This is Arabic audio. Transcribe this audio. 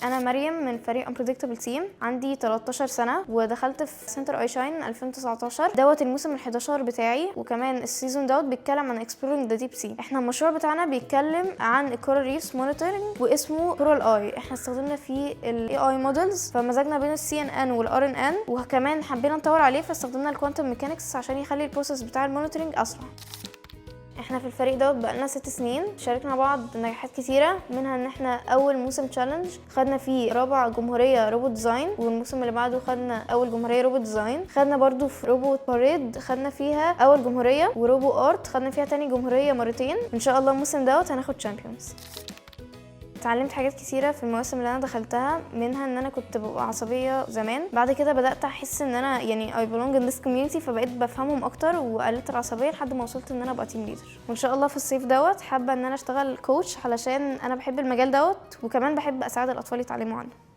انا مريم من فريق Unpredictable Team، عندي 13 سنه ودخلت في سنتر اي شاين 2019 دوت الموسم ال11 بتاعي. وكمان السيزون دوت بيتكلم عن Exploring the Deep Sea. احنا المشروع بتاعنا بيتكلم عن الكورال ريفز مونيتورنج واسمه كورال اي. احنا استخدمنا فيه الاي اي مودلز، فمزجنا بين السي ان ان والار ان ان، وكمان حبينا نطور عليه فاستخدمنا الكوانتم ميكانكس عشان يخلي البروسيس بتاع المونيتورنج اسرع. احنا في الفريق دوت بقالنا 6 سنين، شاركنا بعض نجاحات كتيره، منها ان احنا اول موسم تشالنج خدنا فيه رابع جمهوريه روبوت ديزاين، والموسم اللي بعده خدنا اول جمهوريه روبوت ديزاين. خدنا برضو في روبوت باريد خدنا فيها اول جمهوريه، وروبو ارت خدنا فيها تاني جمهوريه مرتين. ان شاء الله الموسم دوت هناخد تشامبيونز. اتعلمت حاجات كتيرة في المواسم اللي انا دخلتها، منها ان انا كنت ببقى عصبية زمان، بعد كده بدأت احس ان انا يعني I belong in this community، فبقيت بفهمهم اكتر وقلت العصبية لحد ما وصلت ان انا ابقى تيم ليدر. وان شاء الله في الصيف دوت حابة ان انا اشتغل كوتش، علشان انا بحب المجال دوت وكمان بحب اساعد الاطفال يتعلموا عنه.